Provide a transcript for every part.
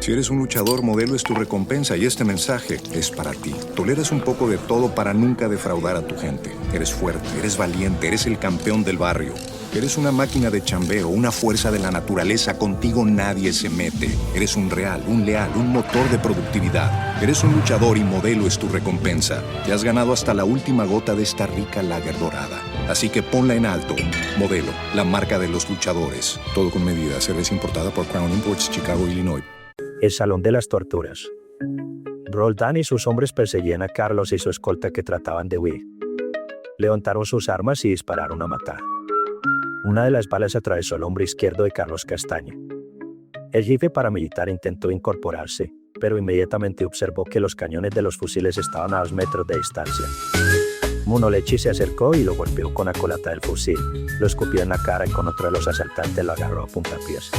Si eres un luchador, Modelo es tu recompensa y este mensaje es para ti. Toleras un poco de todo para nunca defraudar a tu gente. Eres fuerte, eres valiente, eres el campeón del barrio. Eres una máquina de chambeo, una fuerza de la naturaleza. Contigo nadie se mete. Eres un real, un leal, un motor de productividad. Eres un luchador y Modelo es tu recompensa. Te has ganado hasta la última gota de esta rica lager dorada. Así que ponla en alto. Modelo, la marca de los luchadores. Todo con medida. Cerveza importada por Crown Imports, Chicago, Illinois. El Salón de las Torturas. Roldán y sus hombres perseguían a Carlos y su escolta que trataban de huir. Levantaron sus armas y dispararon a matar. Una de las balas atravesó el hombro izquierdo de Carlos Castaño. El jefe paramilitar intentó incorporarse, pero inmediatamente observó que los cañones de los fusiles estaban a 2 metros de distancia. Monolechi se acercó y lo golpeó con la culata del fusil, lo escupió en la cara y con otro de los asaltantes lo agarró a puntapiés.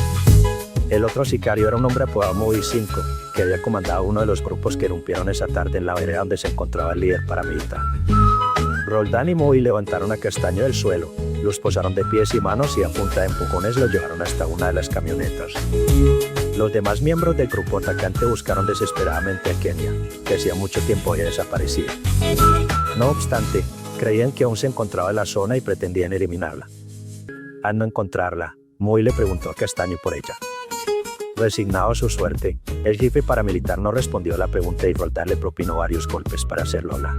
El otro sicario era un hombre apodado Moby 5, que había comandado uno de los grupos que irrumpieron esa tarde en la vereda donde se encontraba el líder paramilitar. Roldán y Moby levantaron a Castaño del suelo, lo esposaron de pies y manos y a punta de empujones lo llevaron hasta una de las camionetas. Los demás miembros del grupo atacante buscaron desesperadamente a Kenia, que hacía mucho tiempo había desaparecido. No obstante, creían que aún se encontraba en la zona y pretendían eliminarla. Al no encontrarla, Moby le preguntó a Castaño por ella. Resignado a su suerte, el jefe paramilitar no respondió a la pregunta y Roldán le propinó varios golpes para hacerlo hablar.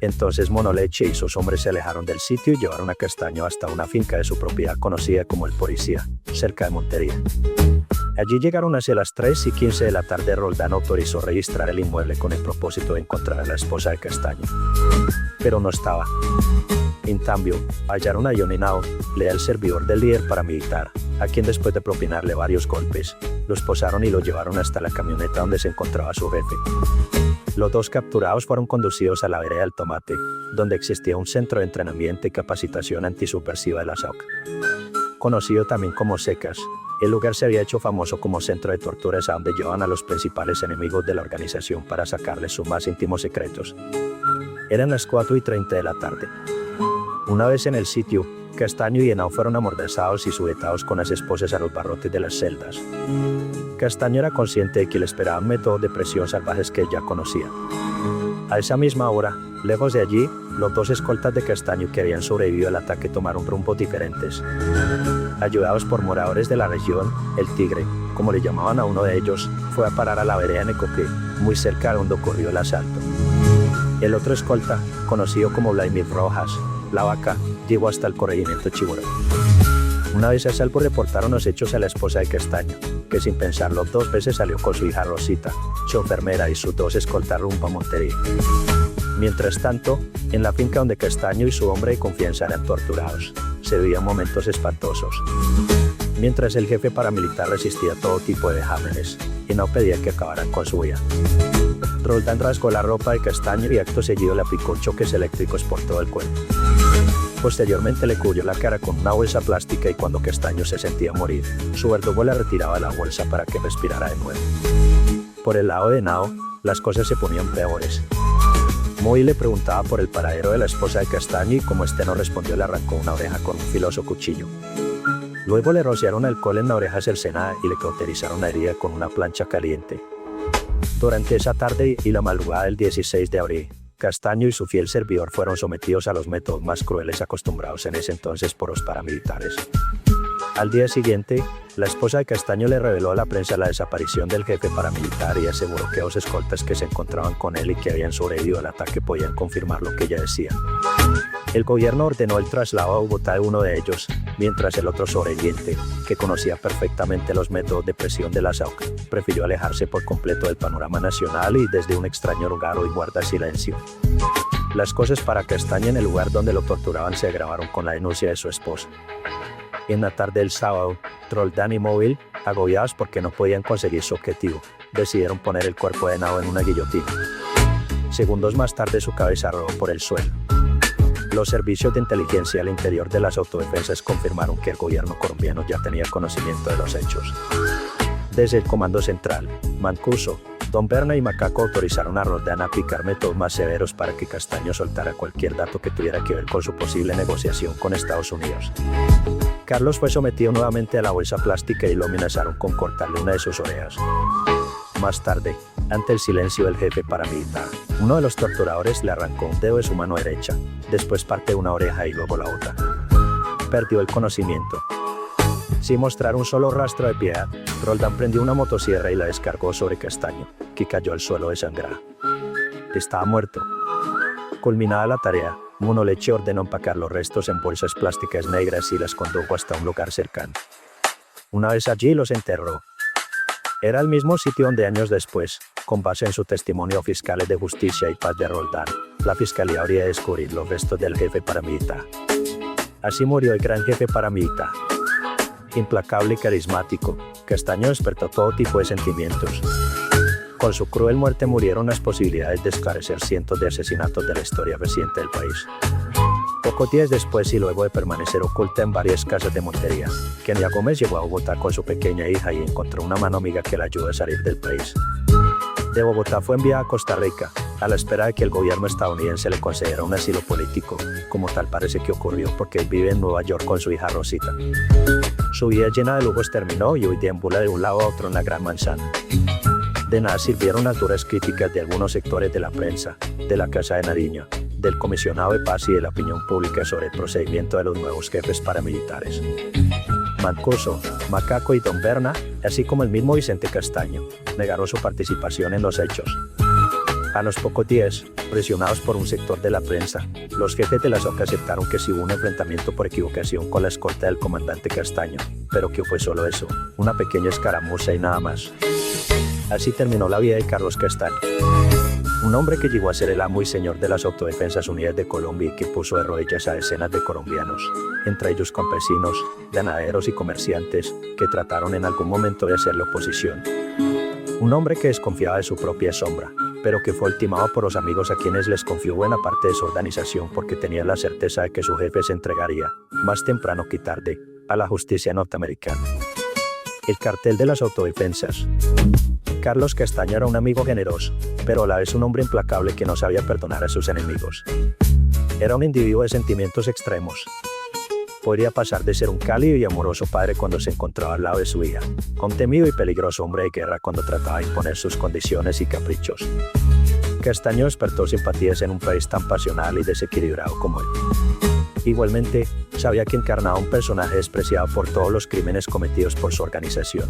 Entonces Monoleche y sus hombres se alejaron del sitio y llevaron a Castaño hasta una finca de su propiedad conocida como El Policía, cerca de Montería. Allí llegaron hacia las 3:15 de la tarde. Roldán autorizó registrar el inmueble con el propósito de encontrar a la esposa de Castaño. Pero no estaba. En cambio, hallaron a Johnny Nao, leal servidor del líder paramilitar, a quien después de propinarle varios golpes, lo esposaron y lo llevaron hasta la camioneta donde se encontraba su jefe. Los dos capturados fueron conducidos a la vereda del Tomate, donde existía un centro de entrenamiento y capacitación antisubversiva de la SAUC. Conocido también como Secas, el lugar se había hecho famoso como centro de torturas a donde llevaban a los principales enemigos de la organización para sacarles sus más íntimos secretos. Eran las 4:30 de la tarde. Una vez en el sitio, Castaño y Henao fueron amordazados y sujetados con las esposas a los barrotes de las celdas. Castaño era consciente de que le esperaban métodos de presión salvajes que él ya conocía. A esa misma hora, lejos de allí, los 2 escoltas de Castaño que habían sobrevivido al ataque tomaron rumbos diferentes. Ayudados por moradores de la región, el Tigre, como le llamaban a uno de ellos, fue a parar a la vereda de Necoque, muy cerca de donde ocurrió el asalto. El otro escolta, conocido como Vladimir Rojas, la Vaca, llegó hasta el corregimiento Chiboró. Una vez a salvo reportaron los hechos a la esposa de Castaño, que sin pensarlo 2 veces salió con su hija Rosita, su enfermera y sus 2 escoltas rumbo a Montería. Mientras tanto, en la finca donde Castaño y su hombre de confianza eran torturados, se vivían momentos espantosos. Mientras el jefe paramilitar resistía todo tipo de vejámenes, y no pedía que acabaran con su vida. Roldán rasgó la ropa de Castaño y acto seguido le aplicó choques eléctricos por todo el cuerpo. Posteriormente le cubrió la cara con una bolsa plástica y cuando Castaño se sentía morir, su verdugo le retiraba la bolsa para que respirara de nuevo. Por el lado de Henao, las cosas se ponían peores. Moby le preguntaba por el paradero de la esposa de Castaño y como este no respondió le arrancó una oreja con un filoso cuchillo. Luego le rociaron alcohol en la oreja cercenada y le cauterizaron la herida con una plancha caliente. Durante esa tarde y la madrugada del 16 de abril, Castaño y su fiel servidor fueron sometidos a los métodos más crueles acostumbrados en ese entonces por los paramilitares. Al día siguiente, la esposa de Castaño le reveló a la prensa la desaparición del jefe paramilitar y aseguró que 2 escoltas que se encontraban con él y que habían sobrevivido al ataque podían confirmar lo que ella decía. El gobierno ordenó el traslado a Bogotá de uno de ellos, mientras el otro sobreviviente, que conocía perfectamente los métodos de presión de la SAUC, prefirió alejarse por completo del panorama nacional y desde un extraño lugar hoy guarda silencio. Las cosas para Castaño en el lugar donde lo torturaban se agravaron con la denuncia de su esposa. En la tarde del sábado, Roldán y Moby, agobiados porque no podían conseguir su objetivo, decidieron poner el cuerpo de Henao en una guillotina. Segundos más tarde su cabeza rodó por el suelo. Los servicios de inteligencia al interior de las autodefensas confirmaron que el gobierno colombiano ya tenía conocimiento de los hechos. Desde el Comando Central, Mancuso, Don Berna y Macaco autorizaron a Roldán a aplicar métodos más severos para que Castaño soltara cualquier dato que tuviera que ver con su posible negociación con Estados Unidos. Carlos fue sometido nuevamente a la bolsa plástica y lo amenazaron con cortarle una de sus orejas. Más tarde, ante el silencio del jefe paramilitar, uno de los torturadores le arrancó un dedo de su mano derecha, después parte de una oreja y luego la otra. Perdió el conocimiento. Sin mostrar un solo rastro de piedad, Roldán prendió una motosierra y la descargó sobre Castaño, que cayó al suelo desangrado. Estaba muerto. Culminada la tarea, Munoleche ordenó empacar los restos en bolsas plásticas negras y las condujo hasta un lugar cercano. Una vez allí los enterró. Era el mismo sitio donde años después, con base en su testimonio fiscales de justicia y paz de Roldán, la fiscalía habría de descubrir los restos del jefe paramilitar. Así murió el gran jefe paramilitar. Implacable y carismático, Castaño despertó todo tipo de sentimientos. Con su cruel muerte murieron las posibilidades de esclarecer cientos de asesinatos de la historia reciente del país. Pocos días después y luego de permanecer oculta en varias casas de Montería, Kenia Gómez llegó a Bogotá con su pequeña hija y encontró una mano amiga que la ayudó a salir del país. De Bogotá fue enviada a Costa Rica, a la espera de que el gobierno estadounidense le concediera un asilo político, como tal parece que ocurrió porque él vive en Nueva York con su hija Rosita. Su vida llena de lujos terminó y hoy deambula de un lado a otro en la Gran Manzana. De nada sirvieron las duras críticas de algunos sectores de la prensa, de la Casa de Nariño, del Comisionado de Paz y de la opinión pública sobre el procedimiento de los nuevos jefes paramilitares. Mancuso, Macaco y Don Berna, así como el mismo Vicente Castaño, negaron su participación en los hechos. A los pocos días, presionados por un sector de la prensa, los jefes de la SOC aceptaron que sí hubo un enfrentamiento por equivocación con la escolta del comandante Castaño, pero que fue solo eso, una pequeña escaramuza y nada más. Así terminó la vida de Carlos Castaño. Un hombre que llegó a ser el amo y señor de las Autodefensas Unidas de Colombia y que puso de rodillas a decenas de colombianos, entre ellos campesinos, ganaderos y comerciantes, que trataron en algún momento de hacerle oposición. Un hombre que desconfiaba de su propia sombra, pero que fue ultimado por los amigos a quienes les confió buena parte de su organización porque tenía la certeza de que su jefe se entregaría, más temprano que tarde, a la justicia norteamericana. El cartel de las autodefensas. Carlos Castaño era un amigo generoso, pero a la vez un hombre implacable que no sabía perdonar a sus enemigos. Era un individuo de sentimientos extremos. Podría pasar de ser un cálido y amoroso padre cuando se encontraba al lado de su hija, a un temido y peligroso hombre de guerra cuando trataba de imponer sus condiciones y caprichos. Castaño despertó simpatías en un país tan pasional y desequilibrado como él. Igualmente, sabía que encarnaba un personaje despreciado por todos los crímenes cometidos por su organización.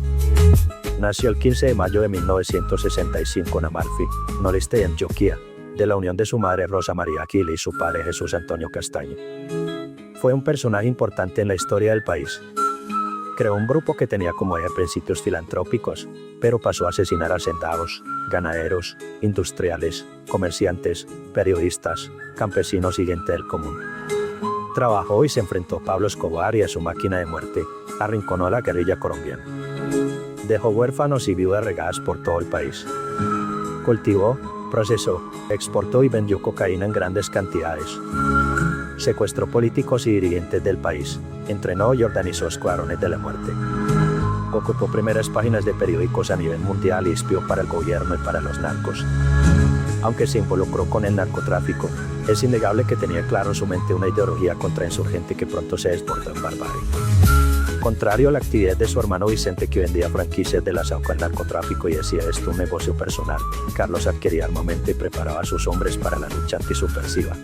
Nació el 15 de mayo de 1965 en Amalfi, noreste de Antioquia, de la unión de su madre Rosa María Aquila y su padre Jesús Antonio Castaño. Fue un personaje importante en la historia del país. Creó un grupo que tenía como eje principios filantrópicos, pero pasó a asesinar a hacendados, ganaderos, industriales, comerciantes, periodistas, campesinos y gente del común. Trabajó y se enfrentó a Pablo Escobar y a su máquina de muerte, arrinconó a la guerrilla colombiana. Dejó huérfanos y viudas regadas por todo el país. Cultivó, procesó, exportó y vendió cocaína en grandes cantidades. Secuestró políticos y dirigentes del país, entrenó y organizó escuadrones de la muerte. Ocupó primeras páginas de periódicos a nivel mundial y espió para el gobierno y para los narcos. Aunque se involucró con el narcotráfico, es innegable que tenía claro en su mente una ideología contrainsurgente que pronto se desbordó en barbarie. Contrario a la actividad de su hermano Vicente, que vendía franquicias de la SAUCA al narcotráfico y hacía esto un negocio personal, Carlos adquiría armamento y preparaba a sus hombres para la lucha antisubversiva.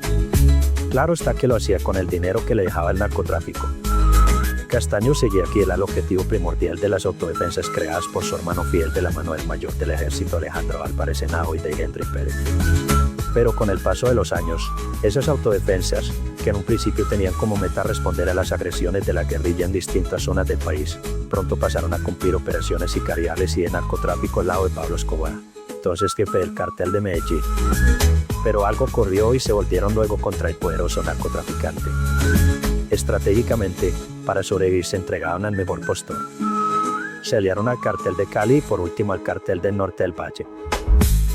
Claro está que lo hacía con el dinero que le dejaba el narcotráfico. Castaño seguía aquí el objetivo primordial de las autodefensas creadas por su hermano Fidel de la mano del mayor del ejército Alejandro Álvarez Henao y de Henry Pérez. Pero con el paso de los años, esas autodefensas, que en un principio tenían como meta responder a las agresiones de la guerrilla en distintas zonas del país, pronto pasaron a cumplir operaciones sicariales y de narcotráfico al lado de Pablo Escobar, entonces jefe del cartel de Medellín. Pero algo ocurrió y se volvieron luego contra el poderoso narcotraficante. Estratégicamente, para sobrevivir se entregaron al mejor postor. Se aliaron al cartel de Cali y por último al cartel del norte del Valle.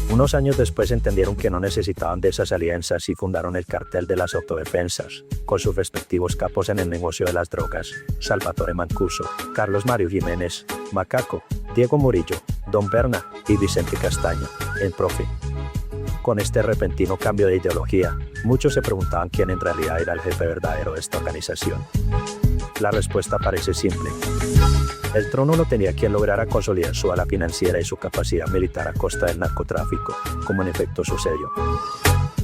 Unos años después entendieron que no necesitaban de esas alianzas y fundaron el cartel de las autodefensas, con sus respectivos capos en el negocio de las drogas, Salvatore Mancuso, Carlos Mario Jiménez, Macaco, Diego Murillo, Don Berna y Vicente Castaño, el profe. Con este repentino cambio de ideología, muchos se preguntaban quién en realidad era el jefe verdadero de esta organización. La respuesta parece simple. El trono no tenía quien lograra consolidar su ala financiera y su capacidad militar a costa del narcotráfico, como en efecto sucedió.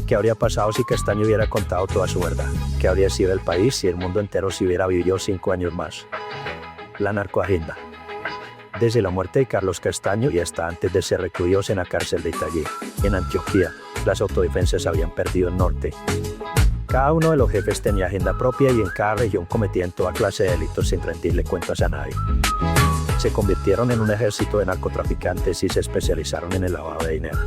¿Qué habría pasado si Castaño hubiera contado toda su verdad? ¿Qué habría sido el país si el mundo entero se hubiera vivido 5 años más? La narcoagenda. Desde la muerte de Carlos Castaño y hasta antes de ser recluidos en la cárcel de Itagüí, en Antioquia, las autodefensas habían perdido el norte. Cada uno de los jefes tenía agenda propia y en cada región cometían toda clase de delitos sin rendirle cuentas a nadie. Se convirtieron en un ejército de narcotraficantes y se especializaron en el lavado de dinero.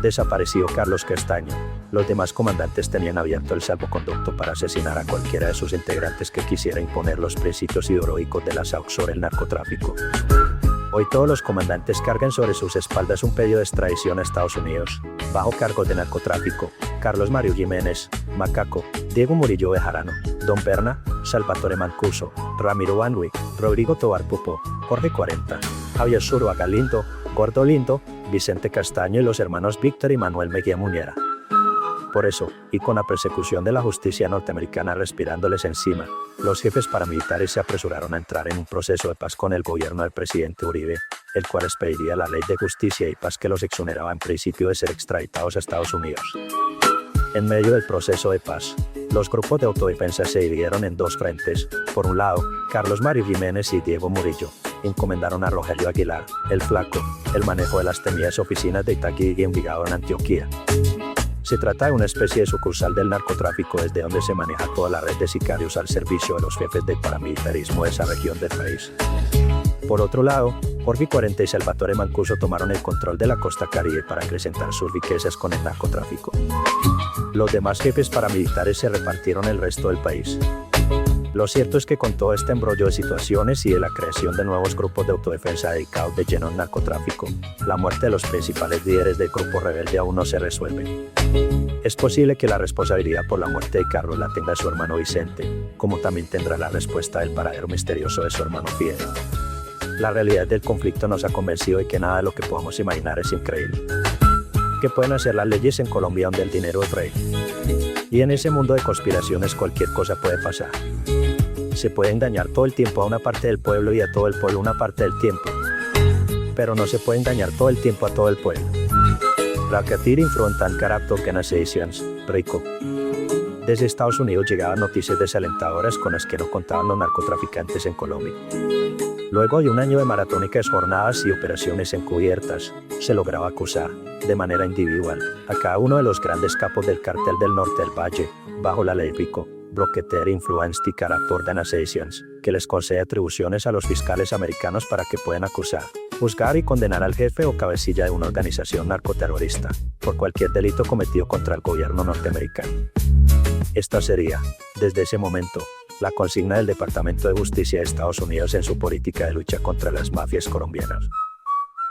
Desaparecido Carlos Castaño, los demás comandantes tenían abierto el salvoconducto para asesinar a cualquiera de sus integrantes que quisiera imponer los principios ideológicos de la SAUC sobre el narcotráfico. Hoy todos los comandantes cargan sobre sus espaldas un pedido de extradición a Estados Unidos, bajo cargos de narcotráfico. Carlos Mario Jiménez, Macaco, Diego Murillo Bejarano, Don Berna, Salvatore Mancuso, Ramiro Banwi, Rodrigo Tobar Pupo, Jorge 40, Javier Zuluaga Lindo, Gordo Lindo, Vicente Castaño y los hermanos Víctor y Manuel Mejía Muñera. Por eso, y con la persecución de la justicia norteamericana respirándoles encima, los jefes paramilitares se apresuraron a entrar en un proceso de paz con el gobierno del presidente Uribe, el cual expediría la ley de justicia y paz que los exoneraba en principio de ser extraditados a Estados Unidos. En medio del proceso de paz, los grupos de autodefensa se dividieron en dos frentes. Por un lado, Carlos Mario Jiménez y Diego Murillo encomendaron a Rogelio Aguilar, el Flaco, el manejo de las temidas oficinas de Itagüí y Envigado en Antioquia. Se trata de una especie de sucursal del narcotráfico desde donde se maneja toda la red de sicarios al servicio de los jefes del paramilitarismo de esa región del país. Por otro lado, Jorge 40 y Salvatore Mancuso tomaron el control de la costa caribe para acrecentar sus riquezas con el narcotráfico. Los demás jefes paramilitares se repartieron el resto del país. Lo cierto es que con todo este embrollo de situaciones y de la creación de nuevos grupos de autodefensa dedicados de lleno al narcotráfico, la muerte de los principales líderes del grupo rebelde aún no se resuelve. Es posible que la responsabilidad por la muerte de Carlos la tenga su hermano Vicente, como también tendrá la respuesta del paradero misterioso de su hermano Fidel. La realidad del conflicto nos ha convencido de que nada de lo que podamos imaginar es increíble. ¿Qué pueden hacer las leyes en Colombia donde el dinero es rey? Y en ese mundo de conspiraciones cualquier cosa puede pasar. Se puede engañar todo el tiempo a una parte del pueblo y a todo el pueblo una parte del tiempo. Pero no se puede engañar todo el tiempo a todo el pueblo. Rakatir infrontan carapto organizations, rico. Desde Estados Unidos llegaban noticias desalentadoras con las que no contaban los narcotraficantes en Colombia. Luego de un año de maratónicas jornadas y operaciones encubiertas, se lograba acusar, de manera individual, a cada uno de los grandes capos del cartel del norte del Valle, bajo la ley RICO, Racketeer Influenced Character Organizations, que les concede atribuciones a los fiscales americanos para que puedan acusar, juzgar y condenar al jefe o cabecilla de una organización narcoterrorista, por cualquier delito cometido contra el gobierno norteamericano. Esta sería, desde ese momento, la consigna del Departamento de Justicia de Estados Unidos en su política de lucha contra las mafias colombianas.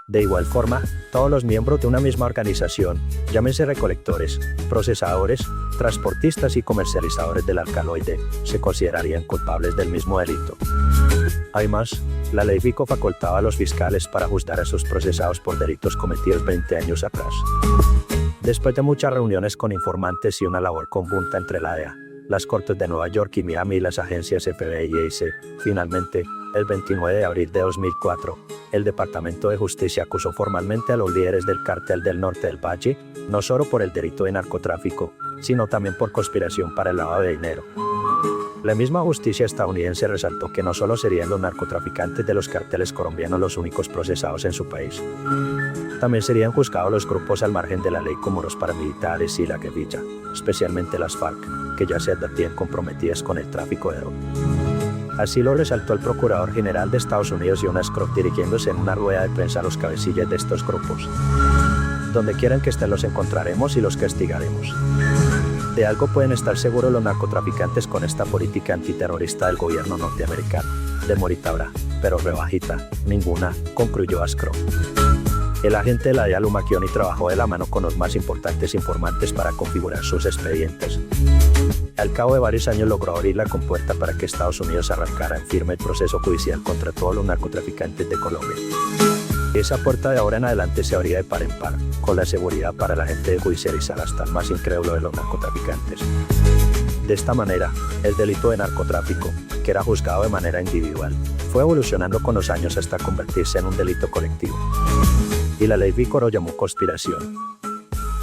De igual forma, todos los miembros de una misma organización, llámense recolectores, procesadores, transportistas y comercializadores del alcaloide, se considerarían culpables del mismo delito. Además, la ley RICO facultaba a los fiscales para juzgar a sus procesados por delitos cometidos 20 años atrás. Después de muchas reuniones con informantes y una labor conjunta entre la DEA, las Cortes de Nueva York y Miami y las agencias FBI y EIC, finalmente, el 29 de abril de 2004, el Departamento de Justicia acusó formalmente a los líderes del Cártel del Norte del Valle, no solo por el delito de narcotráfico, sino también por conspiración para el lavado de dinero. La misma justicia estadounidense resaltó que no solo serían los narcotraficantes de los cárteles colombianos los únicos procesados en su país. También serían juzgados los grupos al margen de la ley como los paramilitares y la guerrilla, especialmente las FARC, que ya se advertían comprometidas con el tráfico de droga. Así lo resaltó el Procurador General de Estados Unidos John Ashcroft dirigiéndose en una rueda de prensa a los cabecillas de estos grupos. Donde quieran que estén los encontraremos y los castigaremos. De algo pueden estar seguros los narcotraficantes con esta política antiterrorista del gobierno norteamericano. De morita habrá, pero rebajita, ninguna, concluyó Ashcroft. El agente de la DEA Lou Macchioni trabajó de la mano con los más importantes informantes para configurar sus expedientes. Al cabo de varios años logró abrir la compuerta para que Estados Unidos arrancara en firme el proceso judicial contra todos los narcotraficantes de Colombia. Esa puerta de ahora en adelante se abría de par en par, con la seguridad para la gente de judicializar hasta el más incrédulo de los narcotraficantes. De esta manera, el delito de narcotráfico, que era juzgado de manera individual, fue evolucionando con los años hasta convertirse en un delito colectivo. Y la ley Vícoro lo llamó conspiración.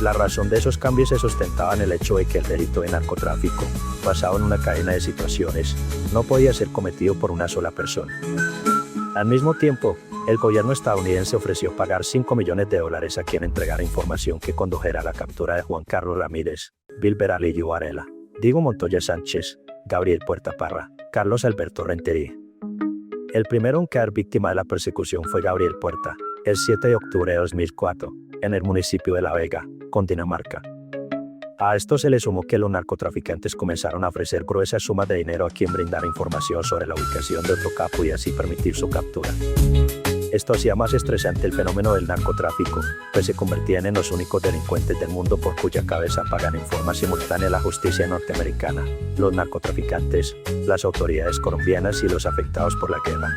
La razón de esos cambios se sustentaba en el hecho de que el delito de narcotráfico, basado en una cadena de situaciones, no podía ser cometido por una sola persona. Al mismo tiempo, el gobierno estadounidense ofreció pagar $5 millones a quien entregara información que condujera a la captura de Juan Carlos Ramírez, Bilber Alillo Varela, Diego Montoya Sánchez, Gabriel Puerta Parra, Carlos Alberto Rentería. El primero en caer víctima de la persecución fue Gabriel Puerta, el 7 de octubre de 2004, en el municipio de La Vega, Cundinamarca. A esto se le sumó que los narcotraficantes comenzaron a ofrecer gruesas sumas de dinero a quien brindara información sobre la ubicación de otro capo y así permitir su captura. Esto hacía más estresante el fenómeno del narcotráfico, pues se convertían en los únicos delincuentes del mundo por cuya cabeza pagan en forma simultánea la justicia norteamericana, los narcotraficantes, las autoridades colombianas y los afectados por la guerra.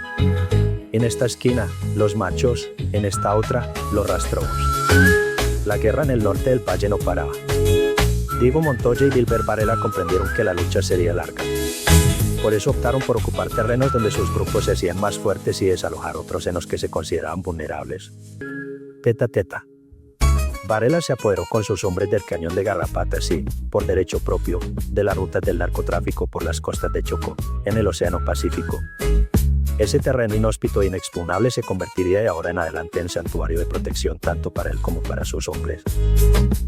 En esta esquina, los machos, en esta otra, los rastrojos. La guerra en el norte del valle no paraba. Diego Montoya y Bilber Varela comprendieron que la lucha sería larga. Por eso optaron por ocupar terrenos donde sus grupos se hacían más fuertes y desalojar otros en los que se consideraban vulnerables. Teta. Varela se apoderó con sus hombres del cañón de Garrapatas y, por derecho propio, de las rutas del narcotráfico por las costas de Chocó, en el Océano Pacífico. Ese terreno inhóspito e inexpugnable se convertiría de ahora en adelante en santuario de protección tanto para él como para sus hombres.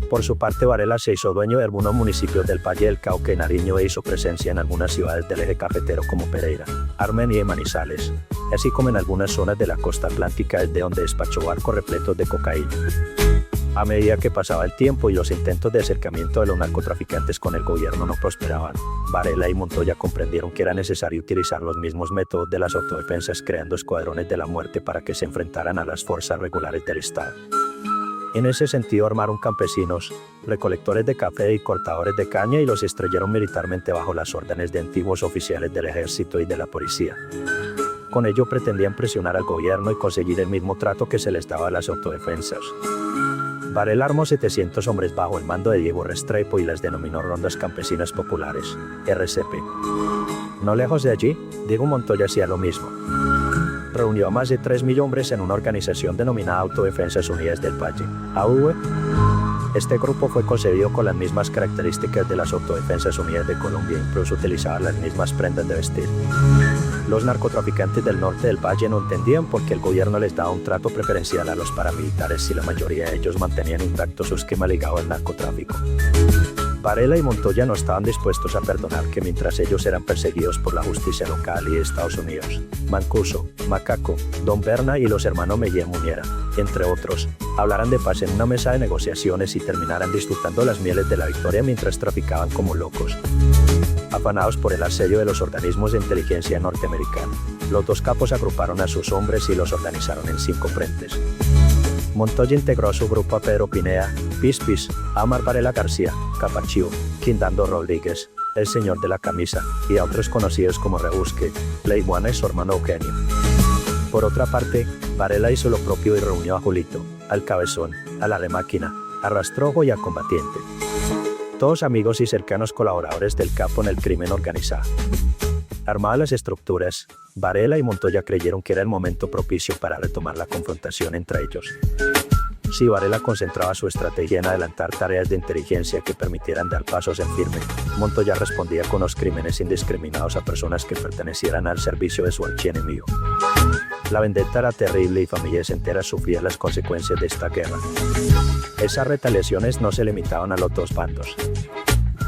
Por su parte, Varela se hizo dueño de algunos municipios del Valle del Cauca y Nariño e hizo presencia en algunas ciudades del eje cafetero como Pereira, Armenia y Manizales, así como en algunas zonas de la costa atlántica desde donde despachó barcos repletos de cocaína. A medida que pasaba el tiempo y los intentos de acercamiento de los narcotraficantes con el gobierno no prosperaban, Varela y Montoya comprendieron que era necesario utilizar los mismos métodos de las autodefensas creando escuadrones de la muerte para que se enfrentaran a las fuerzas regulares del Estado. En ese sentido armaron campesinos, recolectores de café y cortadores de caña y los estrellaron militarmente bajo las órdenes de antiguos oficiales del ejército y de la policía. Con ello pretendían presionar al gobierno y conseguir el mismo trato que se les daba a las autodefensas. Varela armó 700 hombres bajo el mando de Diego Restrepo y las denominó Rondas Campesinas Populares, RCP. No lejos de allí, Diego Montoya hacía lo mismo. Reunió a más de 3.000 hombres en una organización denominada Autodefensas Unidas del Valle, AUV. Este grupo fue concebido con las mismas características de las Autodefensas Unidas de Colombia, incluso utilizaba las mismas prendas de vestir. Los narcotraficantes del norte del valle no entendían por qué el gobierno les daba un trato preferencial a los paramilitares si la mayoría de ellos mantenían intacto su esquema ligado al narcotráfico. Varela y Montoya no estaban dispuestos a perdonar que mientras ellos eran perseguidos por la justicia local y de Estados Unidos, Mancuso, Macaco, Don Berna y los hermanos Mejía Muñera, entre otros, hablaran de paz en una mesa de negociaciones y terminaran disfrutando las mieles de la victoria mientras traficaban como locos. Afanados por el asedio de los organismos de inteligencia norteamericana, los dos capos agruparon a sus hombres y los organizaron en 5 frentes. Montoya integró a su grupo a Pedro Pinea, Pispis, Amar Varela García, Capachío, Quindando Rodríguez, el señor de la camisa, y a otros conocidos como Rebusque, La Iguana y su hermano Eugenio. Por otra parte, Varela hizo lo propio y reunió a Julito, al Cabezón, a la Remáquina, a Rastrojo y a Combatiente. Todos amigos y cercanos colaboradores del capo en el crimen organizado. Armadas las estructuras, Varela y Montoya creyeron que era el momento propicio para retomar la confrontación entre ellos. Si Varela concentraba su estrategia en adelantar tareas de inteligencia que permitieran dar pasos en firme, Montoya respondía con los crímenes indiscriminados a personas que pertenecieran al servicio de su archienemigo. La vendetta era terrible y familias enteras sufrían las consecuencias de esta guerra. Esas retaliaciones no se limitaban a los dos bandos.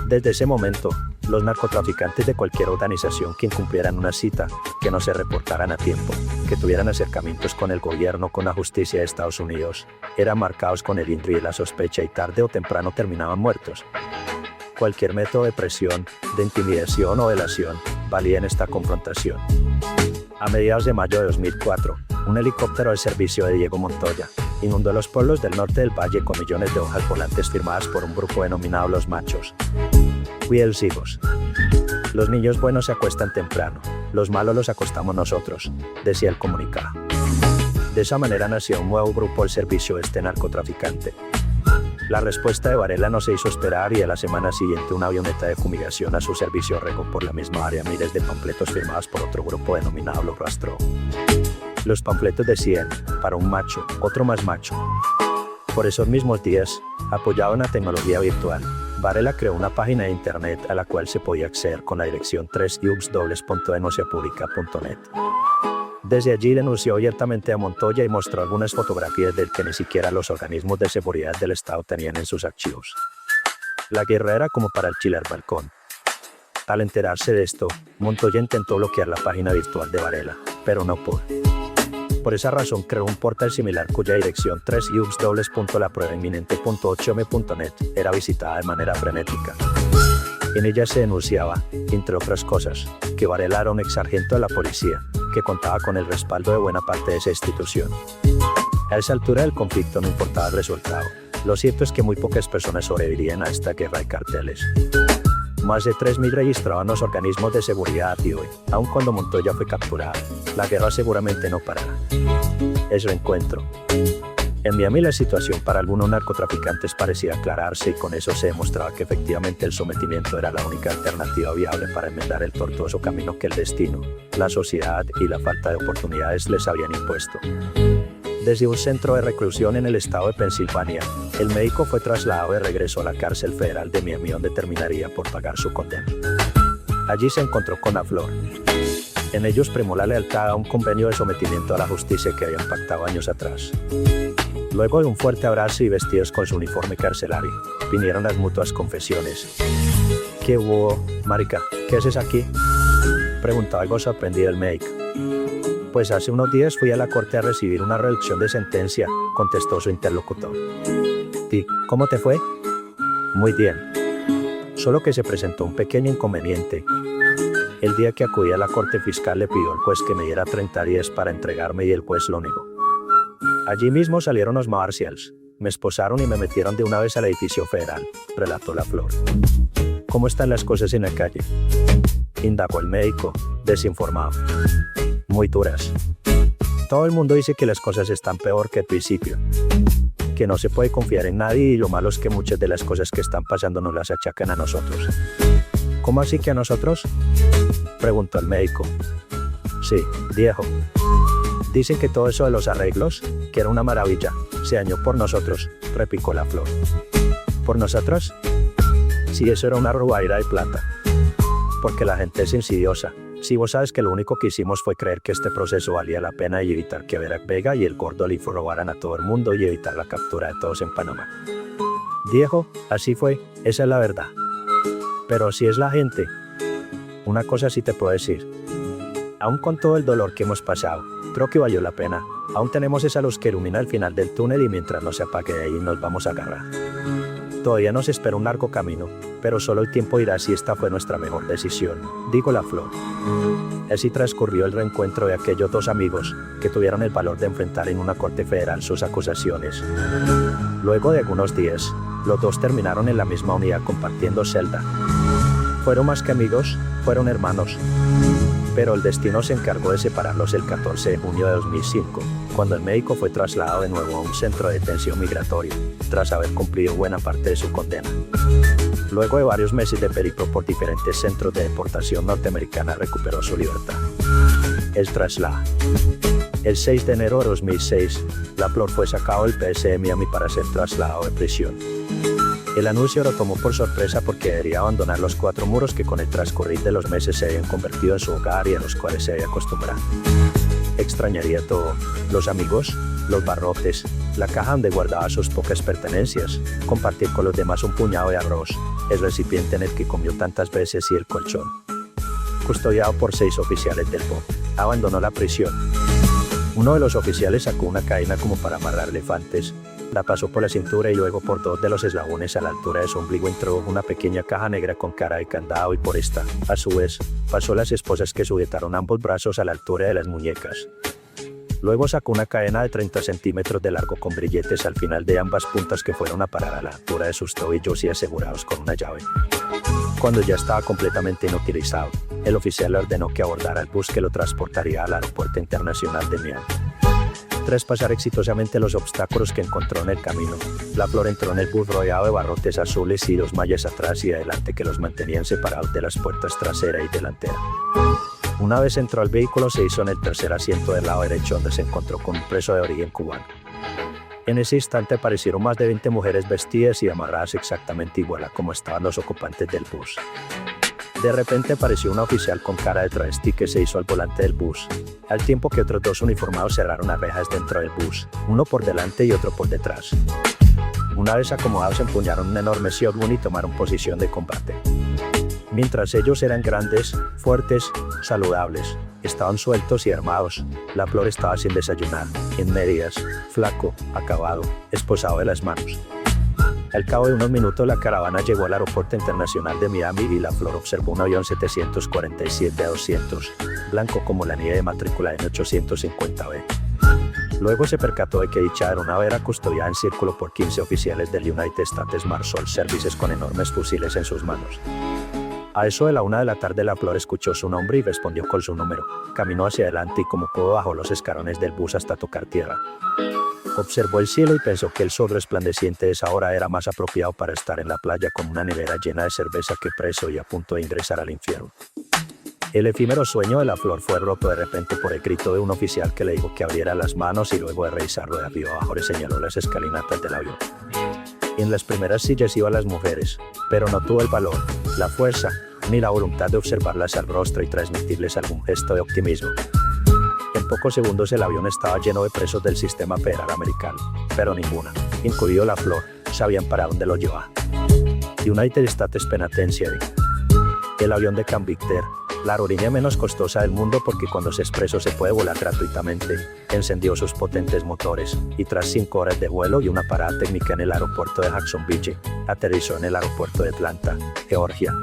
Desde ese momento, los narcotraficantes de cualquier organización que incumplieran una cita, que no se reportaran a tiempo, que tuvieran acercamientos con el gobierno o con la justicia de Estados Unidos, eran marcados con el INRI y la sospecha y tarde o temprano terminaban muertos. Cualquier método de presión, de intimidación o delación, valía en esta confrontación. A mediados de mayo de 2004, un helicóptero al servicio de Diego Montoya inundó los pueblos del norte del valle con millones de hojas volantes firmadas por un grupo denominado Los Machos. Cuídense, hijos. Los niños buenos se acuestan temprano, los malos los acostamos nosotros, decía el comunicado. De esa manera nació un nuevo grupo al servicio de este narcotraficante. La respuesta de Varela no se hizo esperar y a la semana siguiente una avioneta de fumigación a su servicio regó por la misma área miles de panfletos firmados por otro grupo denominado Lo Rastro. Los panfletos decían, para un macho, otro más macho. Por esos mismos días, apoyado en la tecnología virtual, Varela creó una página de internet a la cual se podía acceder con la dirección 3ubs.denunciapublica.net. Desde allí denunció abiertamente a Montoya y mostró algunas fotografías del que ni siquiera los organismos de seguridad del Estado tenían en sus archivos. La guerra era como para alquilar balcón. Al enterarse de esto, Montoya intentó bloquear la página virtual de Varela, pero no pudo. Por esa razón creó un portal similar cuya dirección 3ubs.lapruebainminente.8m.net era visitada de manera frenética. En ella se denunciaba, entre otras cosas, que Varela era un ex sargento de la policía, que contaba con el respaldo de buena parte de esa institución. A esa altura del conflicto no importaba el resultado. Lo cierto es que muy pocas personas sobrevivirían a esta guerra de carteles. Más de 3.000 registraban los organismos de seguridad y hoy, aun cuando Montoya fue capturado, la guerra seguramente no parará. El reencuentro. En Miami la situación para algunos narcotraficantes parecía aclararse y con eso se demostraba que efectivamente el sometimiento era la única alternativa viable para enmendar el tortuoso camino que el destino, la sociedad y la falta de oportunidades les habían impuesto. Desde un centro de reclusión en el estado de Pensilvania, el médico fue trasladado de regreso a la cárcel federal de Miami donde terminaría por pagar su condena. Allí se encontró con la Flor. En ellos primó la lealtad a un convenio de sometimiento a la justicia que habían pactado años atrás. Luego de un fuerte abrazo y vestidos con su uniforme carcelario, vinieron las mutuas confesiones. ¿Qué hubo, marica? ¿Qué haces aquí?, preguntó algo sorprendido el médico. Pues hace unos días fui a la corte a recibir una reducción de sentencia, contestó su interlocutor. ¿Y cómo te fue? Muy bien. Solo que se presentó un pequeño inconveniente. El día que acudí a la corte fiscal le pidió al juez que me diera 30 días para entregarme y el juez lo negó. Allí mismo salieron los Marshals, me esposaron y me metieron de una vez al edificio federal, relató la Flor. ¿Cómo están las cosas en la calle?, indagó el médico, desinformado. Muy duras. Todo el mundo dice que las cosas están peor que al principio, que no se puede confiar en nadie y lo malo es que muchas de las cosas que están pasando nos las achacan a nosotros. ¿Cómo así que a nosotros?, preguntó el médico. Sí, viejo. Dicen que todo eso de los arreglos, que era una maravilla, se dañó por nosotros, replicó la Flor. ¿Por nosotros? Sí, eso era una rubaira de plata. Porque la gente es insidiosa. Si vos sabes que lo único que hicimos fue creer que este proceso valía la pena y evitar que Vera Vega y el Gordo Leaf robaran a todo el mundo y evitar la captura de todos en Panamá. Viejo, así fue, esa es la verdad. Pero si es la gente. Una cosa sí te puedo decir. Aún con todo el dolor que hemos pasado, creo que valió la pena. Aún tenemos esa luz que ilumina el final del túnel y mientras no se apague de ahí nos vamos a agarrar. Todavía nos espera un largo camino, pero solo el tiempo dirá si esta fue nuestra mejor decisión, dijo la Flor. Así transcurrió el reencuentro de aquellos dos amigos, que tuvieron el valor de enfrentar en una corte federal sus acusaciones. Luego de algunos días, los dos terminaron en la misma unidad compartiendo celda. Fueron más que amigos, fueron hermanos. Pero el destino se encargó de separarlos el 14 de junio de 2005, cuando el médico fue trasladado de nuevo a un centro de detención migratorio, tras haber cumplido buena parte de su condena. Luego de varios meses de periplo por diferentes centros de deportación norteamericana recuperó su libertad. El traslado. El 6 de enero de 2006, la Flor fue sacado del PS de Miami para ser trasladado de prisión. El anuncio lo tomó por sorpresa porque debería abandonar los 4 muros que con el transcurrir de los meses se habían convertido en su hogar y a los cuales se había acostumbrado. Extrañaría todo, los amigos, los barrotes, la caja donde guardaba sus pocas pertenencias, compartir con los demás un puñado de arroz, el recipiente en el que comió tantas veces y el colchón. Custodiado por 6 oficiales del BOP, abandonó la prisión. Uno de los oficiales sacó una cadena como para amarrar elefantes, la pasó por la cintura y luego por 2 de los eslabones a la altura de su ombligo introdujo una pequeña caja negra con cara de candado y por esta, a su vez, pasó las esposas que sujetaron ambos brazos a la altura de las muñecas. Luego sacó una cadena de 30 centímetros de largo con grilletes al final de ambas puntas que fueron a parar a la altura de sus tobillos y asegurados con una llave. Cuando ya estaba completamente inutilizado, el oficial le ordenó que abordara el bus que lo transportaría al aeropuerto internacional de Miami. Tras pasar exitosamente los obstáculos que encontró en el camino, la flor entró en el bus rodeado de barrotes azules y dos mallas atrás y adelante que los mantenían separados de las puertas trasera y delantera. Una vez entró al vehículo, se hizo en el tercer asiento del lado derecho, donde se encontró con un preso de origen cubano. En ese instante aparecieron más de 20 mujeres vestidas y amarradas exactamente igual a como estaban los ocupantes del bus. De repente apareció una oficial con cara de travesti que se hizo al volante del bus, al tiempo que otros dos uniformados cerraron las rejas dentro del bus, uno por delante y otro por detrás. Una vez acomodados empuñaron un enorme shotgun y tomaron posición de combate. Mientras ellos eran grandes, fuertes, saludables, estaban sueltos y armados, la flor estaba sin desayunar, en medias, flaco, acabado, esposado de las manos. Al cabo de unos minutos la caravana llegó al aeropuerto internacional de Miami y la flor observó un avión 747-200, blanco como la nieve de matrícula N850B. Luego se percató de que dicha aeronave era custodiada en círculo por 15 oficiales del United States Marshal Services con enormes fusiles en sus manos. A eso de la 1 de la tarde la flor escuchó su nombre y respondió con su número. Caminó hacia adelante y como pudo bajó los escalones del bus hasta tocar tierra. Observó el cielo y pensó que el sol resplandeciente de esa hora era más apropiado para estar en la playa con una nevera llena de cerveza que preso y a punto de ingresar al infierno. El efímero sueño de la flor fue roto de repente por el grito de un oficial que le dijo que abriera las manos y luego de revisarlo de arriba abajo le señaló las escalinatas del avión. En las primeras sillas iban las mujeres, pero no tuvo el valor, la fuerza, ni la voluntad de observarlas al rostro y transmitirles algún gesto de optimismo. En pocos segundos el avión estaba lleno de presos del sistema federal americano, pero ninguna, incluido la flor, sabían para dónde lo llevaba. United States Penitentiary. El avión de Camp Victor, la aerolínea menos costosa del mundo porque cuando se es preso se puede volar gratuitamente, encendió sus potentes motores, y tras 5 horas de vuelo y una parada técnica en el aeropuerto de Jacksonville, aterrizó en el aeropuerto de Atlanta, Georgia.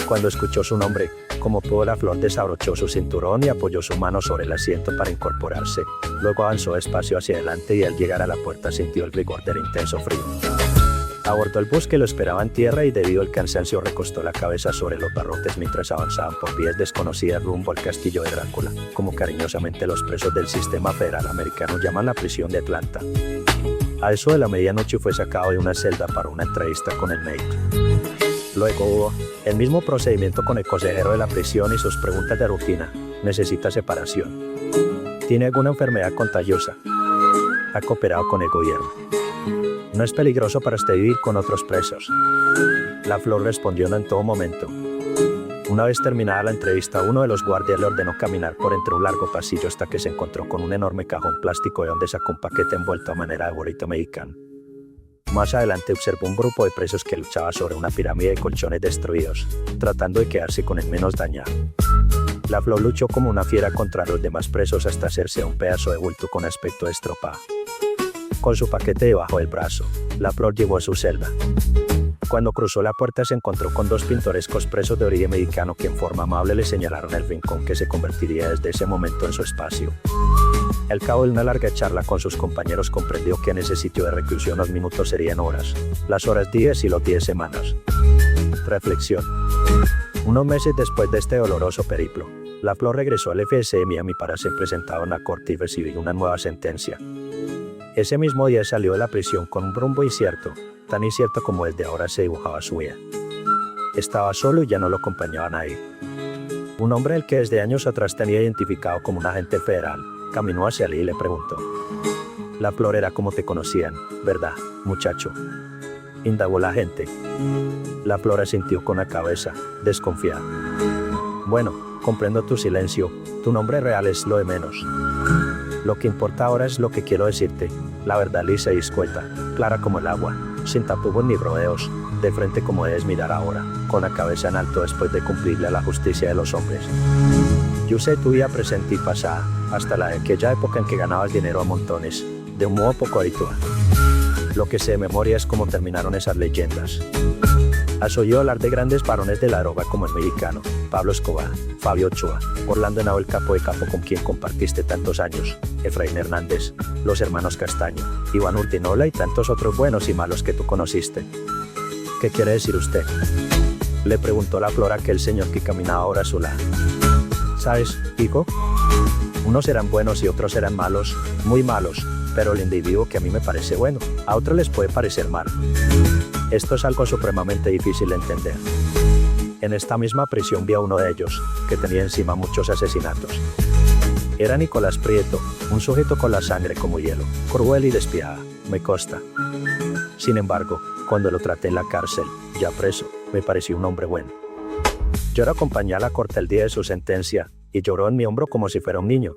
Cuando escuchó su nombre, como pudo la flor desabrochó su cinturón y apoyó su mano sobre el asiento para incorporarse, luego avanzó despacio hacia adelante y al llegar a la puerta sintió el rigor del intenso frío. Abordó el bus que lo esperaba en tierra y debido al cansancio recostó la cabeza sobre los barrotes mientras avanzaban por vías desconocidas rumbo al castillo de Drácula, como cariñosamente los presos del sistema federal americano llaman la prisión de Atlanta. A eso de la medianoche fue sacado de una celda para una entrevista con el médico. Luego hubo el mismo procedimiento con el consejero de la prisión y sus preguntas de rutina. ¿Necesita separación? ¿Tiene alguna enfermedad contagiosa? ¿Ha cooperado con el gobierno? ¿No es peligroso para usted vivir con otros presos? La flor respondió no en todo momento. Una vez terminada la entrevista, uno de los guardias le ordenó caminar por entre un largo pasillo hasta que se encontró con un enorme cajón plástico de donde sacó un paquete envuelto a manera de burrito mexicano. Más adelante observó un grupo de presos que luchaba sobre una pirámide de colchones destruidos, tratando de quedarse con el menos dañado. La flor luchó como una fiera contra los demás presos hasta hacerse un pedazo de bulto con aspecto destropado. Con su paquete debajo del brazo, la flor llegó a su celda. Cuando cruzó la puerta se encontró con 2 pintorescos presos de origen mexicano que en forma amable le señalaron el rincón que se convertiría desde ese momento en su espacio. Al cabo de una larga charla con sus compañeros comprendió que en ese sitio de reclusión los minutos serían horas, las horas días y los días semanas. Reflexión. Unos meses después de este doloroso periplo, la flor regresó al FS de Miami para ser presentada en la corte y recibir una nueva sentencia. Ese mismo día salió de la prisión con un rumbo incierto, tan incierto como desde ahora se dibujaba su vida. Estaba solo y ya no lo acompañaba nadie. Un hombre al que desde años atrás tenía identificado como un agente federal, caminó hacia él y le preguntó. La flor era como te conocían, ¿verdad, muchacho? Indagó la gente. La flor asintió con la cabeza, desconfiada. Bueno, comprendo tu silencio, tu nombre real es lo de menos. Lo que importa ahora es lo que quiero decirte, la verdad lisa y escueta, clara como el agua, sin tapujos ni rodeos, de frente como debes mirar ahora, con la cabeza en alto después de cumplirle a la justicia de los hombres. Yo sé tu vida presente y pasada, hasta la de aquella época en que ganabas dinero a montones, de un modo poco habitual. Lo que sé de memoria es cómo terminaron esas leyendas. Has oído hablar de grandes varones de la droga como el mexicano, Pablo Escobar, Fabio Ochoa, Orlando Henao el capo de capo con quien compartiste tantos años, Efraín Hernández, los hermanos Castaño, Iván Urdinola y tantos otros buenos y malos que tú conociste. ¿Qué quiere decir usted? Le preguntó la flor a aquel señor que caminaba ahora a su lado. ¿Sabes, hijo? Unos eran buenos y otros eran malos, muy malos, pero el individuo que a mí me parece bueno, a otros les puede parecer malo. Esto es algo supremamente difícil de entender. En esta misma prisión vi a uno de ellos, que tenía encima muchos asesinatos. Era Nicolás Prieto, un sujeto con la sangre como hielo, cruel y despiadada, me consta. Sin embargo, cuando lo traté en la cárcel, ya preso, me pareció un hombre bueno. Yo lo acompañé a la corte el día de su sentencia, y lloró en mi hombro como si fuera un niño.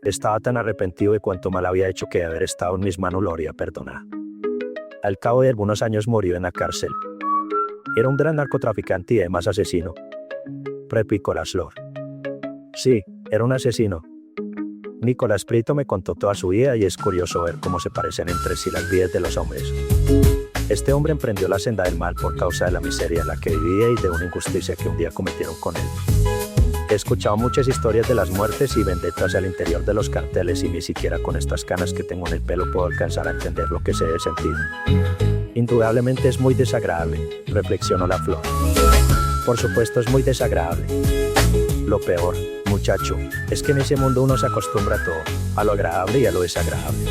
Estaba tan arrepentido de cuánto mal había hecho que de haber estado en mis manos lo habría perdonado. Al cabo de algunos años murió en la cárcel. Era un gran narcotraficante y además asesino. Replicó la Flor. Sí, era un asesino. Nicolás Prieto me contó toda su vida y es curioso ver cómo se parecen entre sí las vidas de los hombres. Este hombre emprendió la senda del mal por causa de la miseria en la que vivía y de una injusticia que un día cometieron con él. He escuchado muchas historias de las muertes y vendetas al interior de los carteles y ni siquiera con estas canas que tengo en el pelo puedo alcanzar a entender lo que se debe sentir. Indudablemente es muy desagradable, reflexionó la Flor. Por supuesto es muy desagradable. Lo peor, muchacho, es que en ese mundo uno se acostumbra a todo, a lo agradable y a lo desagradable.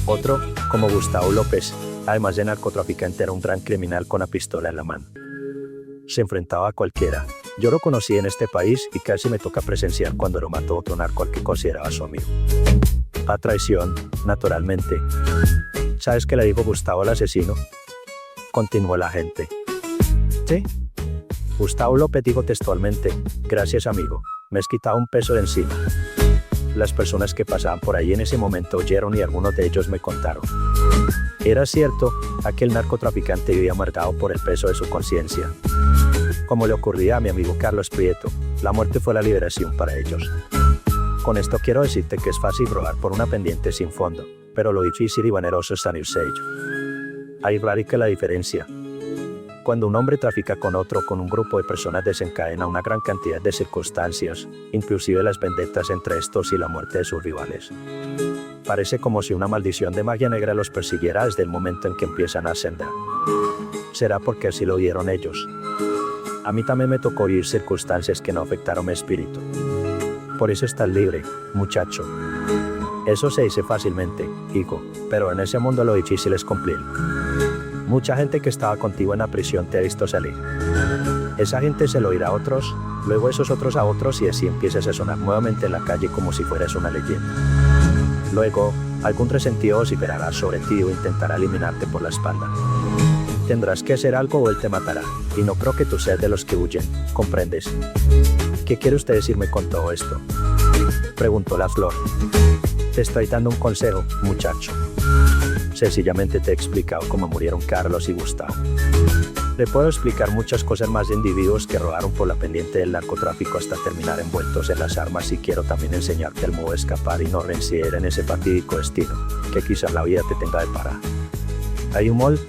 Otro, como Gustavo López, además de narcotraficante, era un gran criminal con la pistola en la mano. Se enfrentaba a cualquiera. Yo lo conocí en este país y casi me toca presenciar cuando lo mató otro narco al que consideraba su amigo. A traición, naturalmente. ¿Sabes qué le dijo Gustavo al asesino? Continuó el agente. ¿Sí? Gustavo López dijo textualmente: gracias amigo, me has quitado un peso de encima. Las personas que pasaban por ahí en ese momento oyeron y algunos de ellos me contaron. Era cierto, aquel narcotraficante vivía amargado por el peso de su conciencia. Como le ocurría a mi amigo Carlos Prieto, la muerte fue la liberación para ellos. Con esto quiero decirte que es fácil robar por una pendiente sin fondo, pero lo difícil y vaneroso es salirse de ello. Ahí radica la diferencia. Cuando un hombre trafica con otro, con un grupo de personas desencadena una gran cantidad de circunstancias, inclusive las vendetas entre estos y la muerte de sus rivales. Parece como si una maldición de magia negra los persiguiera desde el momento en que empiezan a ascender. Será porque así lo vieron ellos. A mí también me tocó vivir circunstancias que no afectaron mi espíritu. Por eso estás libre, muchacho. Eso se dice fácilmente, hijo, pero en ese mundo lo difícil es cumplir. Mucha gente que estaba contigo en la prisión te ha visto salir. Esa gente se lo irá a otros, luego esos otros a otros y así empiezas a sonar nuevamente en la calle como si fueras una leyenda. Luego, algún resentido vociferará sobre ti o intentará eliminarte por la espalda. Tendrás que hacer algo o él te matará, y no creo que tú seas de los que huyen, ¿comprendes? ¿Qué quiere usted decirme con todo esto? Preguntó la Flor. Te estoy dando un consejo, muchacho. Sencillamente te he explicado cómo murieron Carlos y Gustavo. Le puedo explicar muchas cosas más de individuos que rodaron por la pendiente del narcotráfico hasta terminar envueltos en las armas y quiero también enseñarte el modo de escapar y no reincidir en ese fatídico destino, que quizás la vida te tenga de parar. ¿Hay un mall?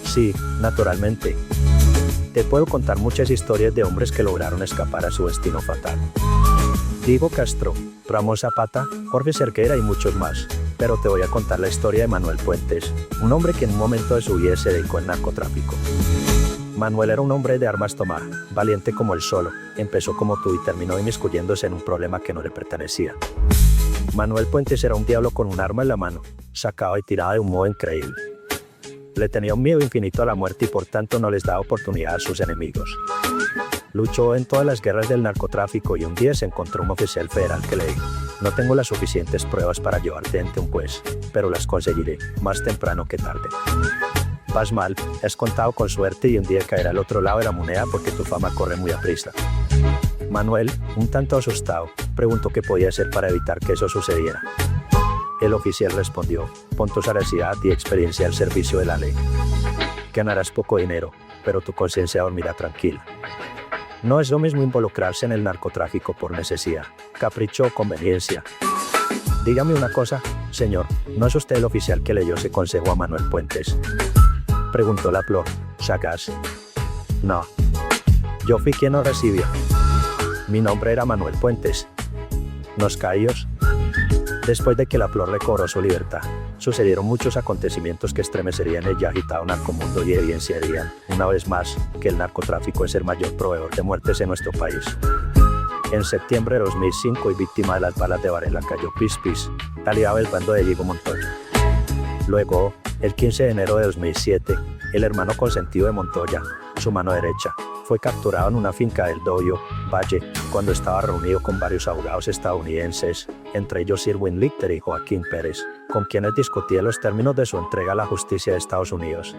Sí, naturalmente. Te puedo contar muchas historias de hombres que lograron escapar a su destino fatal. Diego Castro, Ramos Zapata, Jorge Cerquera y muchos más. Pero te voy a contar la historia de Manuel Puentes, un hombre que en un momento de su vida se dedicó al narcotráfico. Manuel era un hombre de armas tomar, valiente como el solo, empezó como tú y terminó inmiscuyéndose en un problema que no le pertenecía. Manuel Puentes era un diablo con un arma en la mano, sacaba y tiraba de un modo increíble. Le tenía un miedo infinito a la muerte y por tanto no les daba oportunidad a sus enemigos. Luchó en todas las guerras del narcotráfico y un día se encontró un oficial federal que le dijo: no tengo las suficientes pruebas para llevarte ante un juez, pero las conseguiré, más temprano que tarde. Vas mal, has contado con suerte y un día caerá al otro lado de la moneda porque tu fama corre muy aprisa. Manuel, un tanto asustado, preguntó qué podía hacer para evitar que eso sucediera. El oficial respondió: pon tu sagacidad y experiencia al servicio de la ley. Ganarás poco dinero, pero tu conciencia dormirá tranquila. No es lo mismo involucrarse en el narcotráfico por necesidad, capricho o conveniencia. Dígame una cosa, señor, ¿no es usted el oficial que leyó ese consejo a Manuel Puentes? Preguntó la Flor, sagaz. No. Yo fui quien lo recibió. Mi nombre era Manuel Puentes. ¿Nos caíos? Después de que la Flor recobró su libertad, sucedieron muchos acontecimientos que estremecerían el ya agitado narcomundo y evidenciarían, una vez más, que el narcotráfico es el mayor proveedor de muertes en nuestro país. En septiembre de 2005 y víctima de las balas de Varela cayó Pispis, aliado del bando de Diego Montoya. Luego, el 15 de enero de 2007, el hermano consentido de Montoya, su mano derecha, fue capturado en una finca del Doyo, Valle, cuando estaba reunido con varios abogados estadounidenses, entre ellos Irwin Lichter y Joaquín Pérez, con quienes discutía los términos de su entrega a la justicia de Estados Unidos.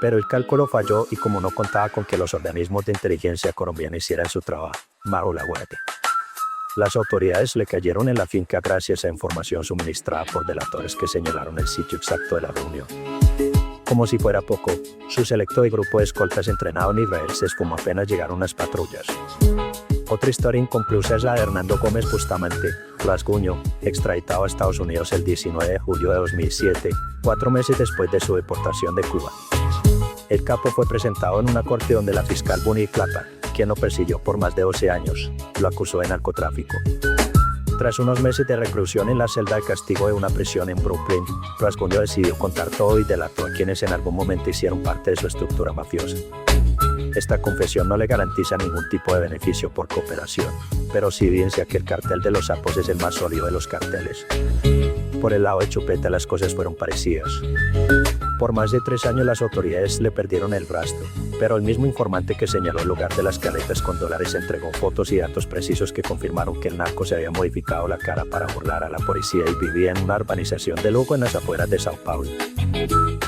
Pero el cálculo falló y como no contaba con que los organismos de inteligencia colombianos hicieran su trabajo, bajó la guardia. Las autoridades le cayeron en la finca gracias a información suministrada por delatores que señalaron el sitio exacto de la reunión. Como si fuera poco, su selecto y grupo de escoltas entrenado en Israel se esfumó apenas llegaron las patrullas. Otra historia inconclusa es la de Hernando Gómez Bustamante, rasguño, extraditado a Estados Unidos el 19 de julio de 2007, 4 meses después de su deportación de Cuba. El capo fue presentado en una corte donde la fiscal Bunny Clapper, quien lo persiguió por más de 12 años, lo acusó de narcotráfico. Tras unos meses de reclusión en la celda de castigo de una prisión en Brooklyn, Rasguño decidió contar todo y delató a quienes en algún momento hicieron parte de su estructura mafiosa. Esta confesión no le garantiza ningún tipo de beneficio por cooperación, pero sí evidencia que el cartel de los sapos es el más sólido de los carteles. Por el lado de Chupeta las cosas fueron parecidas. Por más de 3 años las autoridades le perdieron el rastro, pero el mismo informante que señaló el lugar de las carretas con dólares entregó fotos y datos precisos que confirmaron que el narco se había modificado la cara para burlar a la policía y vivía en una urbanización de lujo en las afueras de Sao Paulo.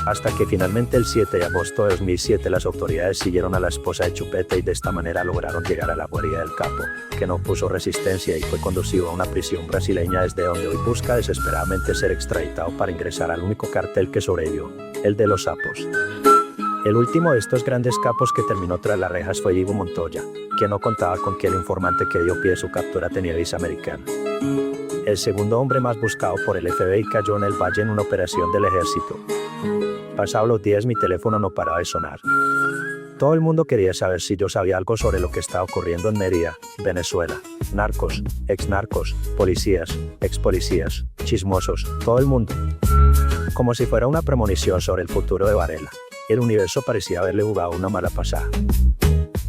Hasta que finalmente el 7 de agosto de 2007 las autoridades siguieron a la esposa de Chupeta y de esta manera lograron llegar a la guarida del capo, que no puso resistencia y fue conducido a una prisión brasileña desde donde hoy busca desesperadamente ser extraditado para ingresar al único cartel que sobrevivió, el de los sapos. El último de estos grandes capos que terminó tras las rejas fue Diego Montoya, que no contaba con que el informante que dio pie a su captura tenía visa americana. El segundo hombre más buscado por el FBI cayó en el Valle en una operación del ejército. Pasados los días mi teléfono no paraba de sonar. Todo el mundo quería saber si yo sabía algo sobre lo que estaba ocurriendo en Mérida, Venezuela. Narcos, ex-narcos, policías, ex-policías, chismosos, todo el mundo. Como si fuera una premonición sobre el futuro de Varela. El universo parecía haberle jugado una mala pasada.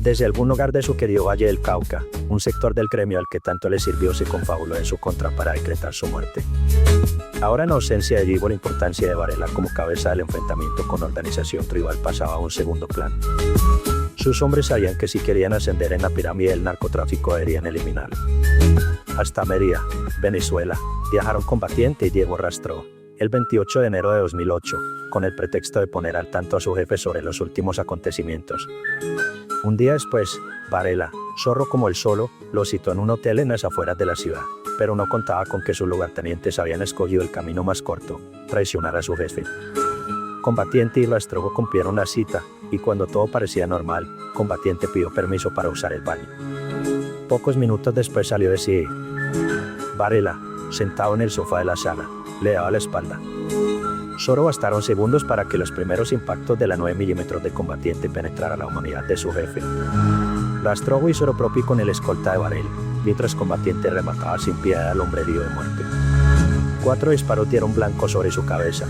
Desde algún lugar de su querido Valle del Cauca, un sector del gremio al que tanto le sirvió se confabuló en su contra para decretar su muerte. Ahora en ausencia de Diego la importancia de Varela como cabeza del enfrentamiento con la organización tribal pasaba a un segundo plano. Sus hombres sabían que si querían ascender en la pirámide del narcotráfico deberían eliminarlo. Hasta Mérida, Venezuela, viajaron Combatiente y Diego Rastro. El 28 de enero de 2008, con el pretexto de poner al tanto a su jefe sobre los últimos acontecimientos. Un día después, Varela, zorro como el solo, lo citó en un hotel en las afueras de la ciudad, pero no contaba con que sus lugartenientes habían escogido el camino más corto, traicionar a su jefe. Combatiente y Rastrogo cumplieron la cita, y cuando todo parecía normal, Combatiente pidió permiso para usar el baño. Pocos minutos después salió de sí. Varela, sentado en el sofá de la sala, le daba la espalda. Solo bastaron segundos para que los primeros impactos de la 9 milímetros de Combatiente penetrara la humanidad de su jefe. Rastrogo hizo lo propio con el escolta de Varela, mientras Combatiente remataba sin piedad al hombre herido de muerte. 4 disparos dieron blanco sobre su cabeza.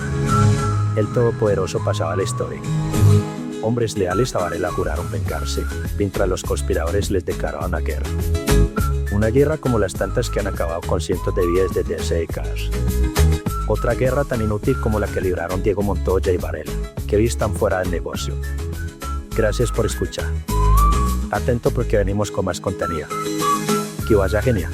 El Todopoderoso pasaba la historia. Hombres leales a Varela juraron vengarse, mientras los conspiradores les declaraban una guerra. Una guerra como las tantas que han acabado con cientos de vidas desde hace décadas. Otra guerra tan inútil como la que libraron Diego Montoya y Varela, que hoy están fuera del negocio. Gracias por escuchar. Atento porque venimos con más contenido. Que vaya genial.